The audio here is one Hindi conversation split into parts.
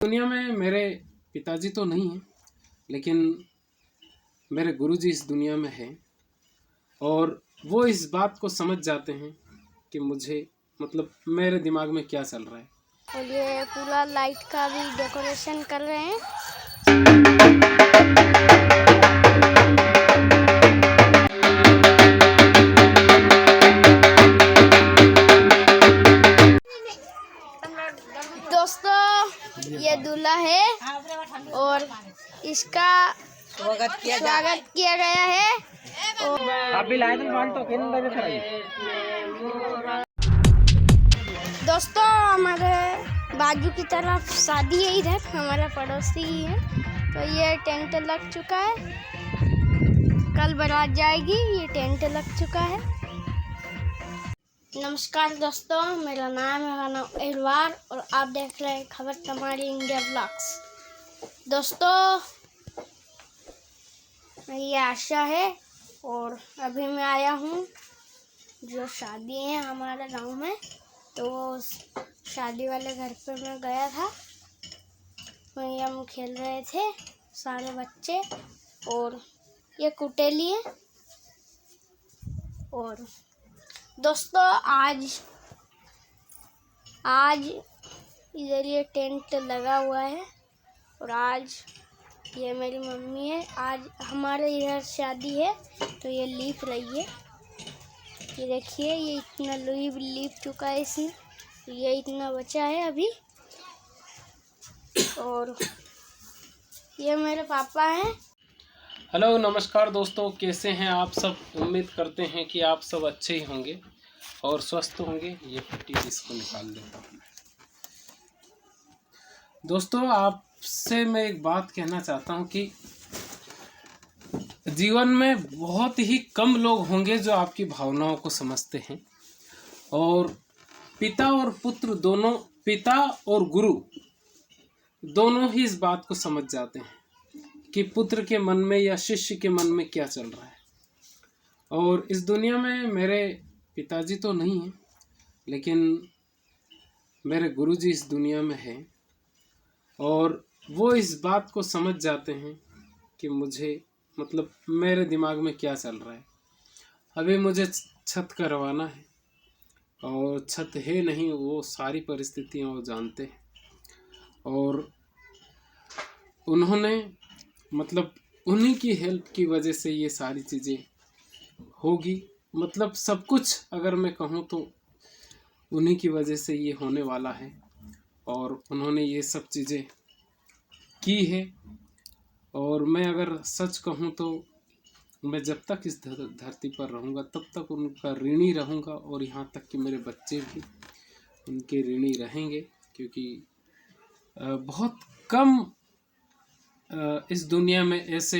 दुनिया में मेरे पिताजी तो नहीं हैं, लेकिन मेरे गुरुजी इस दुनिया में हैं और वो इस बात को समझ जाते हैं कि मुझे मेरे दिमाग में क्या चल रहा है। और ये पूरा लाइट का भी डेकोरेशन कर रहे हैं। दोस्तों, ये दूल्हा है और इसका स्वागत किया गया है। दोस्तों, हमारे बाजू की तरफ शादी है, इधर हमारा पड़ोसी ही है। तो ये टेंट लग चुका है, कल बारात जाएगी। ये टेंट लग चुका है। नमस्कार दोस्तों, मेरा नाम है एलवार और आप देख रहे हैं खबर तमारी इंडिया ब्लॉग्स। दोस्तों, ये आशा है और अभी मैं आया हूँ जो शादी है हमारे गांव में। तो शादी वाले घर पे मैं गया था, वहीं हम खेल रहे थे सारे बच्चे और ये कुटेली है। और दोस्तों, आज इधर ये टेंट लगा हुआ है और आज ये मेरी मम्मी है। आज हमारे इधर शादी है तो ये लीप रही है। ये देखिए, ये इतना लीप चुका है इसमें, ये इतना बचा है अभी। और ये मेरे पापा हैं। हेलो, नमस्कार दोस्तों, कैसे हैं आप सब? उम्मीद करते हैं कि आप सब अच्छे ही होंगे और स्वस्थ होंगे। ये पट्टी इसको निकाल देता हूँ। दोस्तों, आपसे मैं एक बात कहना चाहता हूँ कि जीवन में बहुत ही कम लोग होंगे जो आपकी भावनाओं को समझते हैं। और पिता और पुत्र दोनों, पिता और गुरु दोनों ही इस बात को समझ जाते हैं कि पुत्र के मन में या शिष्य के मन में क्या चल रहा है। और इस दुनिया में मेरे पिताजी तो नहीं हैं, लेकिन मेरे गुरुजी इस दुनिया में हैं और वो इस बात को समझ जाते हैं कि मुझे मेरे दिमाग में क्या चल रहा है। अभी मुझे छत करवाना है और छत है नहीं, वो सारी परिस्थितियाँ वो जानते हैं और उन्होंने उन्हीं की हेल्प की वजह से ये सारी चीज़ें होगी। सब कुछ अगर मैं कहूँ तो उन्हीं की वजह से ये होने वाला है और उन्होंने ये सब चीज़ें की है। और मैं अगर सच कहूँ तो मैं जब तक इस धरती पर रहूँगा तब तक उनका ऋणी रहूँगा और यहाँ तक कि मेरे बच्चे भी उनके ऋणी रहेंगे, क्योंकि बहुत कम इस दुनिया में ऐसे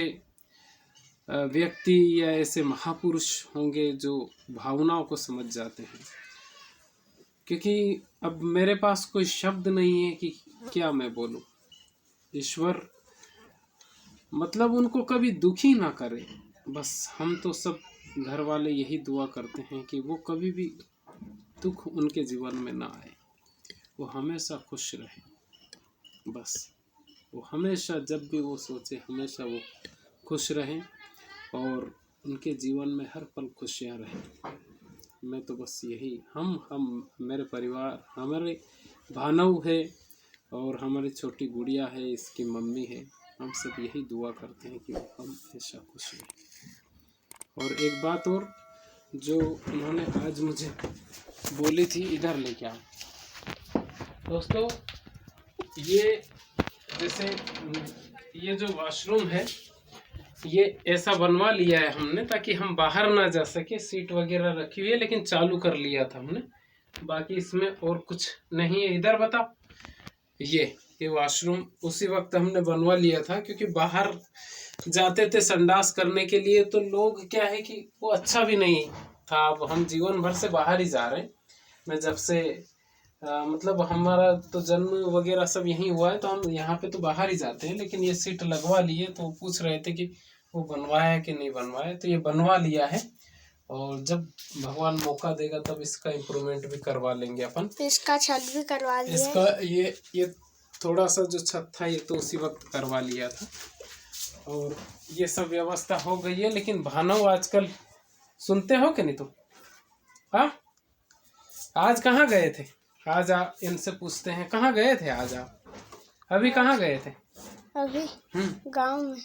व्यक्ति या ऐसे महापुरुष होंगे जो भावनाओं को समझ जाते हैं। क्योंकि अब मेरे पास कोई शब्द नहीं है कि क्या मैं बोलूं। ईश्वर उनको कभी दुखी ना करे, बस हम तो सब घर वाले यही दुआ करते हैं कि वो कभी भी दुख उनके जीवन में ना आए, वो हमेशा खुश रहे। बस वो हमेशा, जब भी वो सोचे, हमेशा वो खुश रहें और उनके जीवन में हर पल खुशियाँ रहें। मैं तो बस यही, हम मेरे परिवार, हमारे भानव है और हमारी छोटी गुड़िया है, इसकी मम्मी है, हम सब यही दुआ करते हैं कि वो हमेशा खुश रहें। और एक बात और जो उन्होंने आज मुझे बोली थी, इधर लेके आओ। दोस्तों, ये जैसे ये जो वॉशरूम है, ये ऐसा बनवा लिया है हमने ताकि हम बाहर ना जा सके। सीट वगैरह रखी हुई है, लेकिन चालू कर लिया था हमने, बाकी इसमें और कुछ नहीं है। इधर बताओ, ये वॉशरूम उसी वक्त हमने बनवा लिया था, क्योंकि बाहर जाते थे संडास करने के लिए तो लोग क्या है कि वो अच्छा भी नहीं था। अब हम जीवन भर से बाहर ही जा रहे हैं। मैं जब से हमारा तो जन्म वगैरह सब यहीं हुआ है, तो हम यहाँ पे तो बाहर ही जाते हैं। लेकिन ये सीट लगवा लिए तो पूछ रहे थे कि वो बनवाया है कि नहीं बनवाया, तो ये बनवा लिया है और जब भगवान मौका देगा तब इसका इम्प्रूवमेंट भी करवा लेंगे अपन। इसका छत भी करवा लिया। इसका ये थोड़ा सा जो छत था ये तो उसी वक्त करवा लिया था और ये सब व्यवस्था हो गई है। लेकिन भानव आजकल सुनते हो कि नहीं तुम? हाँ, आज कहाँ गए थे? आज आप इनसे पूछते हैं, कहाँ गए थे आज आप? अभी कहाँ गए थे? अभी गांव में।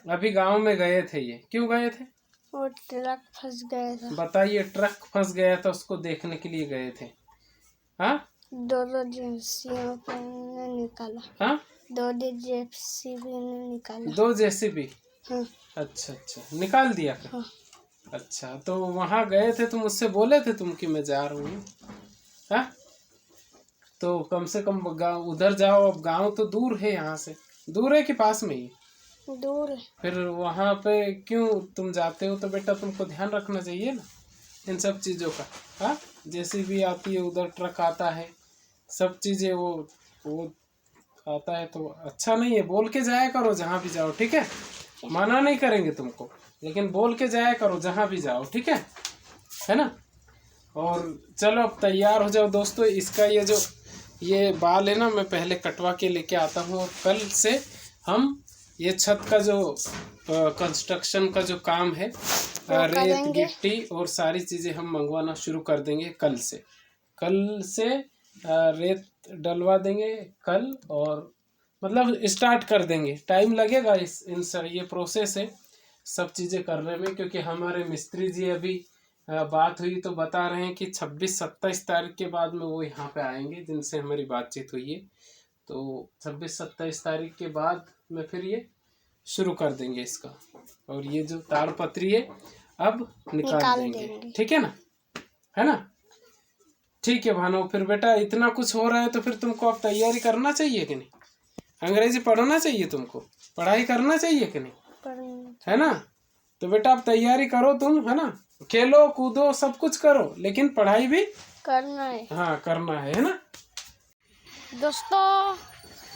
अभी गांव में गए थे। ये क्यों गए थे? और ट्रक फंस गया था। बताइए, ट्रक फंस गया था, उसको देखने के लिए गए थे। हाँ, दो जेसीबी ने निकाला। हाँ, दो जेसीबी ने निकाला। 2 जेसीबी? हाँ। अच्छा, निकाल दिया क्या? हाँ। अच्छा, तो वहाँ गए थे तो मुझसे बोले थे तुम कि मैं जा रहा हूँ। हाँ, तो कम से कम गाँव उधर जाओ। अब गांव तो दूर है यहाँ से, दूर है कि पास में ही? दूर है। फिर वहाँ पे क्यों तुम जाते हो? तो बेटा तुमको ध्यान रखना चाहिए ना इन सब चीज़ों का। हाँ, जेसीबी आती है, उधर ट्रक आता है, सब चीज़ें वो आता है तो अच्छा नहीं है। बोल के जाया करो जहाँ भी जाओ, ठीक है? मना नहीं करेंगे तुमको, लेकिन बोल के जाया करो जहाँ भी जाओ, ठीक है ना? और चलो अब तैयार हो जाओ दोस्तों। इसका ये बाल है ना, मैं पहले कटवा के लेके आता हूँ और कल से हम ये छत का जो कंस्ट्रक्शन का जो काम है, रेत गिट्टी और सारी चीज़ें हम मंगवाना शुरू कर देंगे कल से रेत डलवा देंगे कल, और मतलब स्टार्ट कर देंगे। टाइम लगेगा ये प्रोसेस है सब चीज़ें करने में, क्योंकि हमारे मिस्त्री जी अभी बात हुई तो बता रहे हैं कि 26-27 तारीख के बाद में वो यहाँ पे आएंगे, जिनसे हमारी बातचीत हुई है। तो 26-27 तारीख के बाद में फिर ये शुरू कर देंगे इसका, और ये जो ताड़पत्री है अब निकाल देंगे, ठीक है ना? है ना? ठीक है भानु। फिर बेटा इतना कुछ हो रहा है तो फिर तुमको अब तैयारी करना चाहिए कि नहीं? अंग्रेजी पढ़ना चाहिए तुमको, पढ़ाई करना चाहिए कि नहीं? है ना? तो बेटा अब तैयारी करो तुम, है ना? खेलो कूदो सब कुछ करो, लेकिन पढ़ाई भी करना है। हाँ, करना है ना? दोस्तों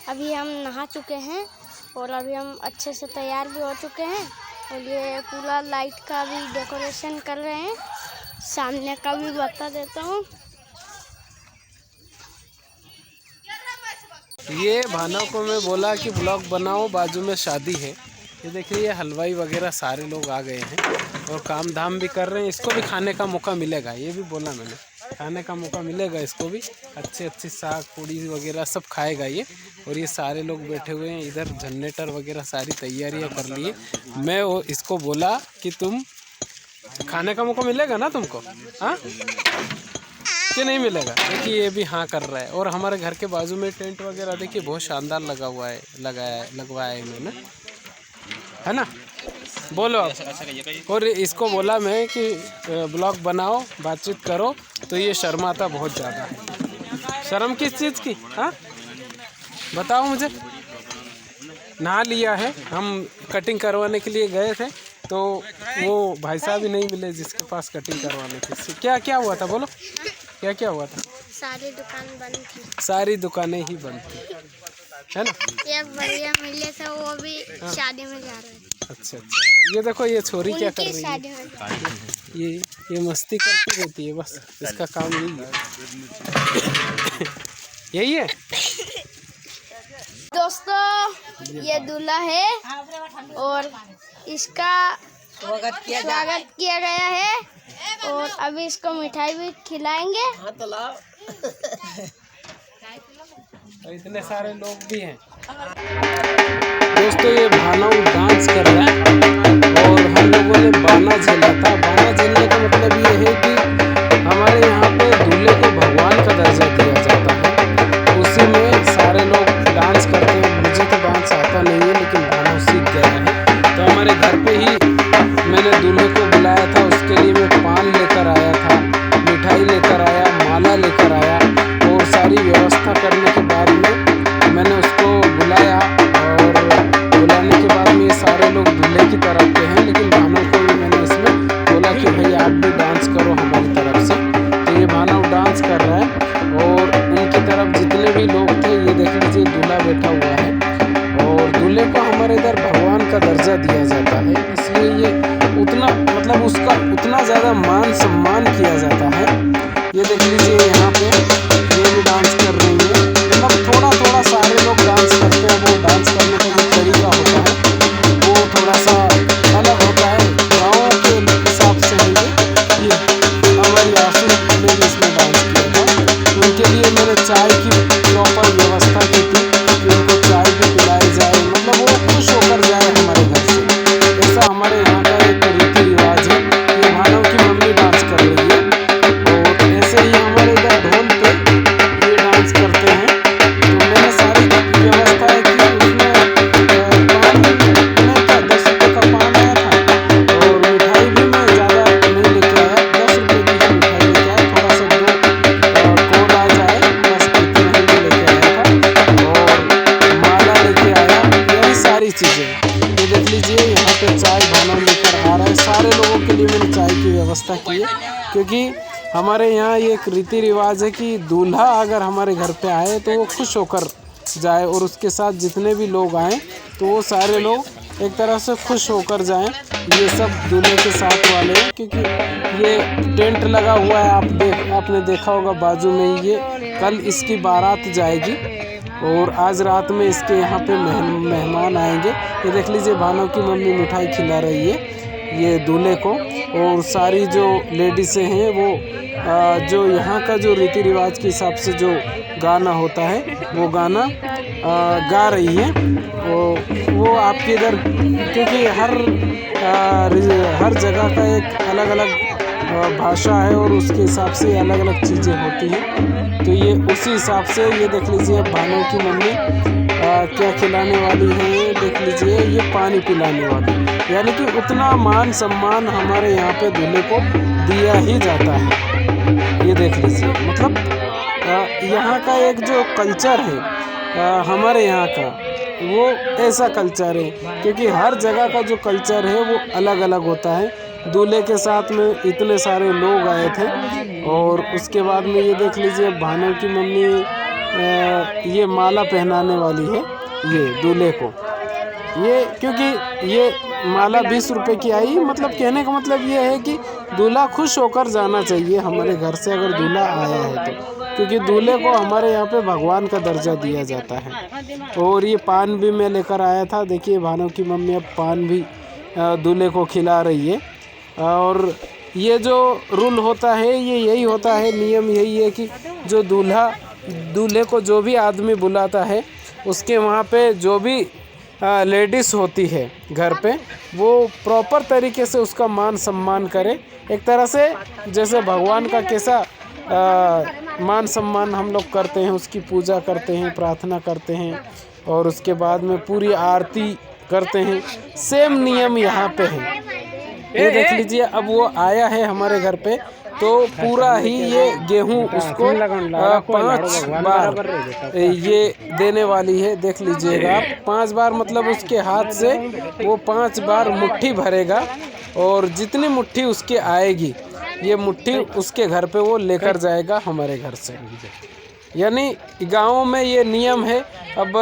अभी हम नहा चुके हैं और अभी हम अच्छे से तैयार भी हो चुके हैं, और ये पूरा लाइट का भी डेकोरेशन कर रहे हैं। सामने का भी बता देता हूँ। ये भानव को मैं बोला कि ब्लॉग बनाओ, बाजू में शादी है। ये देखिए, ये हलवाई वगैरह सारे लोग आ गए हैं और काम धाम भी कर रहे हैं। इसको भी खाने का मौका मिलेगा, ये भी बोला मैंने, खाने का मौका मिलेगा इसको भी। अच्छी साग पूड़ी वगैरह सब खाएगा ये। और ये सारे लोग बैठे हुए हैं इधर, जनरेटर वगैरह सारी तैयारियां कर लिए। मैं इसको बोला कि तुम खाने का मौका मिलेगा ना तुमको, हाँ कि नहीं मिलेगा? देखिए ये भी हाँ कर रहा है। और हमारे घर के बाजू में टेंट वगैरह देखिए बहुत शानदार लगवाया है मैंने, है ना? बोलो आप। और इसको बोला मैं कि ब्लॉग बनाओ, बातचीत करो, तो ये शर्माता बहुत ज़्यादा है। शर्म किस चीज़ की? हाँ बताओ मुझे। नहा लिया है, हम कटिंग करवाने के लिए गए थे तो वो भाई साहब ही नहीं मिले जिसके पास कटिंग करवाने की। क्या हुआ था बोलो, क्या हुआ था? सारी दुकान बंद थी। सारी दुकानें ही बंद थी, है ना? ये भैया मिले थे, वो भी शादी में जा रहे थे। अच्छा, ये देखो ये छोरी क्या कर रही है। ये मस्ती करती रहती है, बस इसका काम यही है। यही है दोस्तों, ये दूल्हा है और इसका स्वागत किया गया है, और अभी इसको मिठाई भी खिलाएंगे। और इतने सारे लोग भी हैं। दोस्तों ये भानव डांस कर रहा है और हम लोगों ने बाना झेला था। बाना झेलने का मतलब ये है कि हमारे यहाँ पे दूल्हे को भगवान का दर्जा दिया जाता है, उसी में सारे लोग डांस करते हैं। मुझे तो डांस आता नहीं है, लेकिन भानव सीख गया है। तो हमारे घर पे ही मैंने दूल्हे को बुलाया था, उसके लिए मैं पान लेकर आया था, मिठाई लेकर आया, माला लेकर आया, और सारी व्यवस्था करने के बाद में मैंने उसको बुलाया। और बुलाने के बाद में ये सारे लोग दूल्हे की तरफ के हैं, लेकिन भानव को भी मैंने इसमें बोला कि भाई आप भी डांस करो हमारी तरफ से। तो ये भानव डांस कर रहा है और उनकी तरफ जितने भी लोग थे, ये देख लीजिए दूल्हा बैठा हुआ है। और दूल्हे को हमारे इधर भगवान का दर्जा दिया जाता है, इसलिए ये उतना मतलब उसका उतना ज़्यादा मान सम्मान किया जाता है। ये देख लीजिए यहाँ पे ये भी डांस कर रही है, मतलब थोड़ा सारे लोग चीज़ें। ये देख लीजिए यहाँ पे चाय भानव लेकर आ रहा है। सारे लोगों के लिए मैंने चाय की व्यवस्था की है, क्योंकि हमारे यहाँ ये एक रीति रिवाज है कि दूल्हा अगर हमारे घर पे आए तो वो खुश होकर जाए, और उसके साथ जितने भी लोग आए तो वो सारे लोग एक तरह से खुश होकर जाएं। ये सब दूल्हे के साथ वाले हैं, क्योंकि ये टेंट लगा हुआ है, आपने देखा होगा बाजू में। ये कल इसकी बारात जाएगी और आज रात में इसके यहाँ पे मेहमान आएंगे। ये देख लीजिए भानव की मम्मी मिठाई खिला रही है ये दूल्हे को, और सारी जो लेडीसें हैं वो जो यहाँ का जो रीति रिवाज के हिसाब से जो गाना होता है वो गाना गा रही है। वो आपके इधर, क्योंकि हर जगह का एक अलग अलग भाषा है और उसके हिसाब से अलग अलग चीज़ें होती हैं, तो ये उसी हिसाब से ये देख लीजिए भानव की मम्मी क्या खिलाने वाली है। देख लीजिए ये पानी पिलाने वाली, यानी कि उतना मान सम्मान हमारे यहाँ पे दूल्हे को दिया ही जाता है। ये देख लीजिए, मतलब यहाँ का एक जो कल्चर है हमारे यहाँ का, वो ऐसा कल्चर है, क्योंकि हर जगह का जो कल्चर है वो अलग अलग होता है। दूल्हे के साथ में इतने सारे लोग आए थे, और उसके बाद में ये देख लीजिए भानव की मम्मी ये माला पहनाने वाली है ये दूल्हे को। ये क्योंकि ये माला 20 रुपए की आई, मतलब कहने का मतलब ये है कि दूल्हा खुश होकर जाना चाहिए हमारे घर से अगर दूल्हा आया है तो, क्योंकि दूल्हे को हमारे यहाँ पे भगवान का दर्जा दिया जाता है। और ये पान भी मैं लेकर आया था। देखिए भानव की मम्मी अब पान भी दूल्हे को खिला रही है। और ये जो रूल होता है ये यही होता है, नियम यही है कि जो दूल्हे को जो भी आदमी बुलाता है उसके वहाँ पे जो भी लेडीज़ होती है घर पे, वो प्रॉपर तरीके से उसका मान सम्मान करे। एक तरह से जैसे भगवान का कैसा मान सम्मान हम लोग करते हैं, उसकी पूजा करते हैं, प्रार्थना करते हैं और उसके बाद में पूरी आरती करते हैं, सेम नियम यहाँ पे है। ये देख लीजिए अब वो आया है हमारे घर पे, तो पूरा ही ये गेहूं उसको 5 बार ये देने वाली है। देख लीजिएगा आप, 5 बार मतलब उसके हाथ से वो 5 बार मुट्ठी भरेगा, और जितनी मुट्ठी उसके आएगी ये मुट्ठी उसके घर पे वो लेकर जाएगा हमारे घर से। यानी गाँव में ये नियम है। अब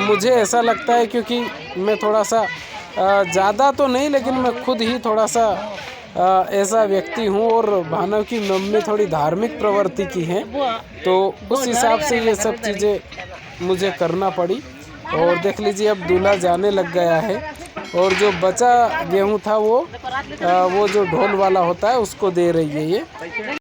मुझे ऐसा लगता है, क्योंकि मैं थोड़ा सा ज़्यादा तो नहीं, लेकिन मैं खुद ही थोड़ा सा ऐसा व्यक्ति हूँ, और भानव की मम्मी थोड़ी धार्मिक प्रवृत्ति की हैं, तो उस हिसाब से ये सब चीज़ें मुझे करना पड़ी। और देख लीजिए अब दूल्हा जाने लग गया है, और जो बचा गेहूं था वो जो ढोल वाला होता है उसको दे रही है ये।